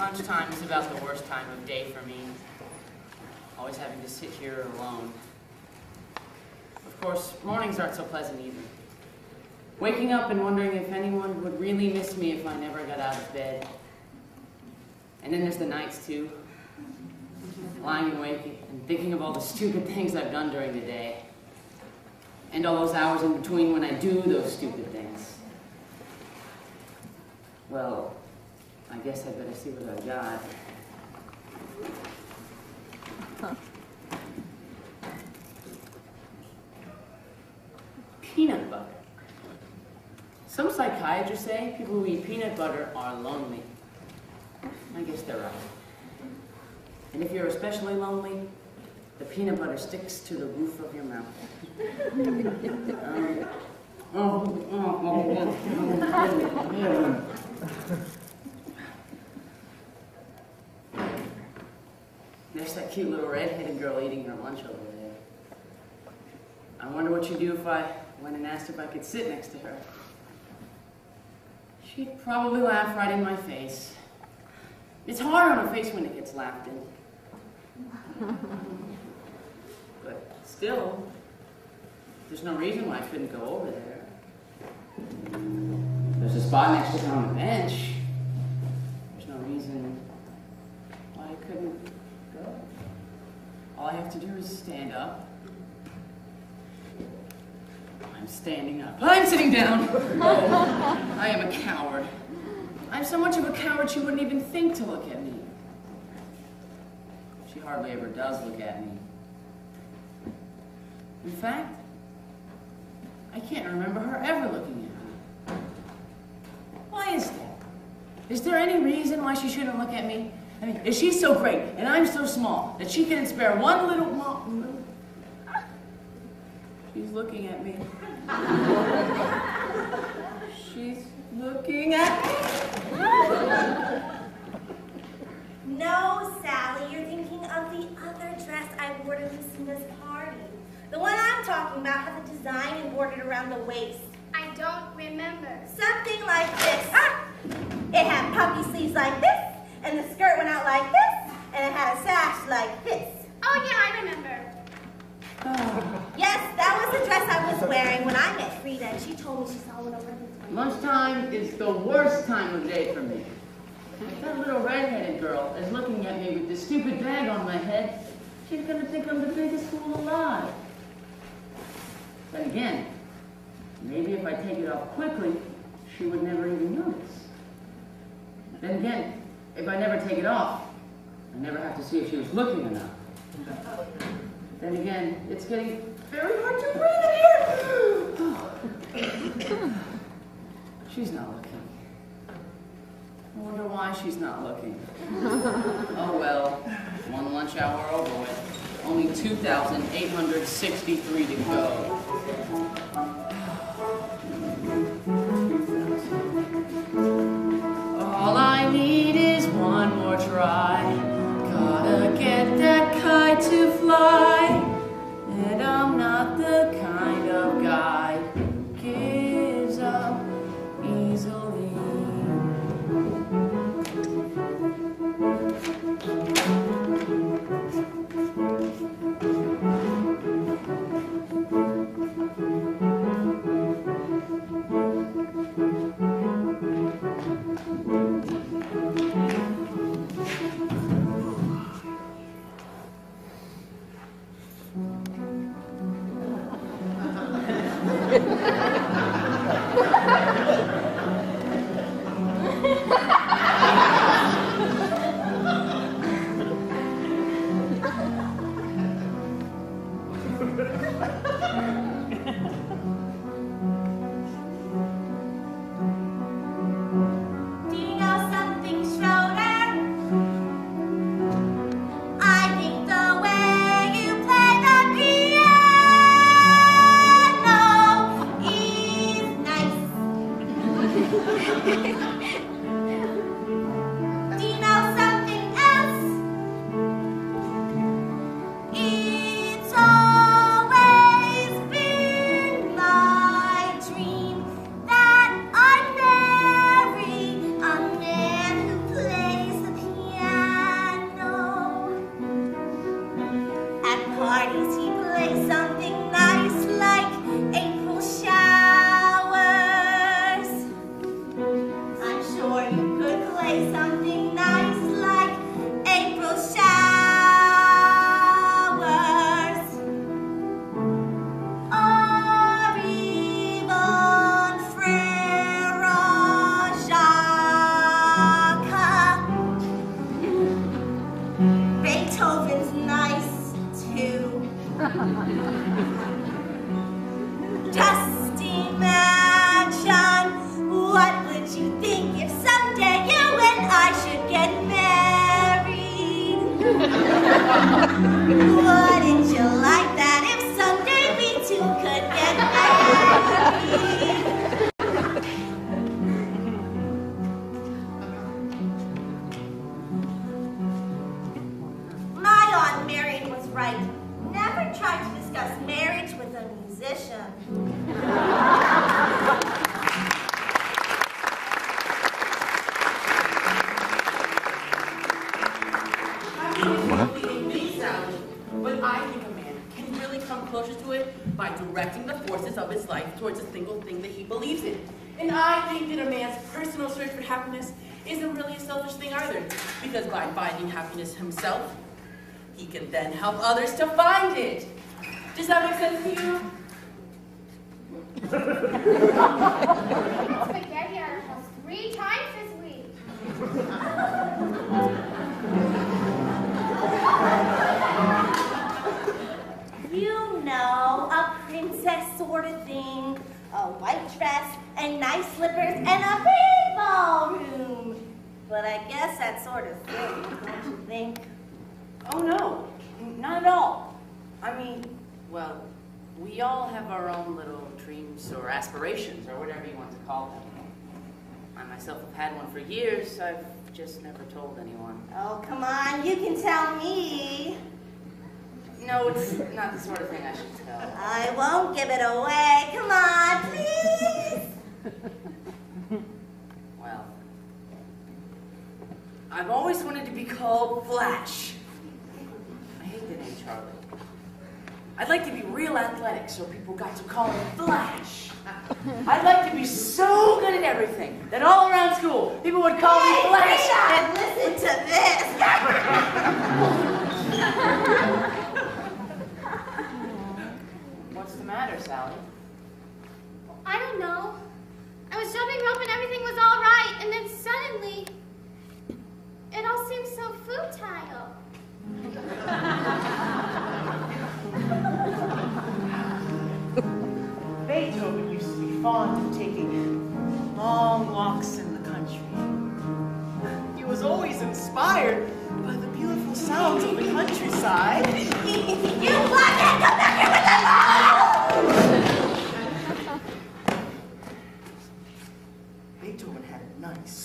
Lunchtime is about the worst time of day for me. Always having to sit here alone. Of course, mornings aren't so pleasant either. Waking up and wondering if anyone would really miss me if I never got out of bed. And then there's the nights too. Lying awake and thinking of all the stupid things I've done during the day. And all those hours in between when I do those stupid things. Well, I guess I'd better see what I've got. Huh. Peanut butter. Some psychiatrists say people who eat peanut butter are lonely. I guess they're right. And if you're especially lonely, the peanut butter sticks to the roof of your mouth. There's that cute little red-headed girl eating her lunch over there. I wonder what she'd do if I went and asked if I could sit next to her. She'd probably laugh right in my face. It's hard on a face when it gets laughed in. But still, there's no reason why I couldn't go over there. There's a spot next to her on the bench. There's no reason why I couldn't go. All I have to do is stand up. I'm standing up. I'm sitting down. Oh, I am a coward. I'm so much of a coward she wouldn't even think to look at me. She hardly ever does look at me. In fact, I can't remember her ever looking at me. Why is that? Is there any reason why she shouldn't look at me? I mean, is she so great and I'm so small that she can spare one little moment? She's looking at me. She's looking at me. No, Sally, you're thinking of the other dress I wore to Lucinda's party. The one I'm talking about had the design embroidered around the waist. I don't remember. Something like this. Ah! It had puffy sleeves like this, and the skirt went out like this, and it had a sash like this. Oh yeah, I remember. Yes, that was the dress I was wearing when I met Frieda, and she told me she saw one over there. Lunchtime is the worst time of day for me. If that little red-headed girl is looking at me with this stupid bag on my head, she's gonna think I'm the biggest fool alive. Then again, maybe if I take it off quickly, she would never even notice. Then again, if I never take it off, I never have to see if she was looking or not. Then again, it's getting very hard to breathe in here. She's not looking. I wonder why she's not looking. Oh well, one lunch hour over with. Only 2,863 to go. All I need is one more try. Gotta get that kite to fly. And I'm not the kind of guy who gives up easily. say something nice like April showers, or even Frere Jacques. Beethoven's nice too. Just imagine, what would you think if someday you and I should get married? Wouldn't you like that if someday we two could get married? My Aunt Marion was right. Never try to discuss marriage with a musician. But I think a man can really come closer to it by directing the forces of his life towards a single thing that he believes in. And I think that a man's personal search for happiness isn't really a selfish thing either, because by finding happiness himself, he can then help others to find it. Does that make sense to you? Spaghetti at our house 3 times this week. You know, a princess sort of thing. A white dress and nice slippers and a big ballroom. But I guess that's sort of silly, don't you think? Oh no, not at all. I mean, well, we all have our own little dreams or aspirations or whatever you want to call them. I myself have had one for years. I've just never told anyone. Oh, come on, you can tell me. No, it's not the sort of thing I should tell. I won't give it away. Come on, please. Well, I've always wanted to be called Flash. I hate the name Charlie. I'd like to be real athletic so people got to call me Flash. I'd like to be so good at everything that all around school people would call me Flash. And listen to this. What's the matter, Sally? I don't know. I was jumping rope and everything was all right, and then suddenly, it all seemed so futile. Beethoven used to be fond of taking long walks in the country. He was always inspired by the beautiful sounds of the countryside. You blockhead, come back here with the Beethoven had it nice.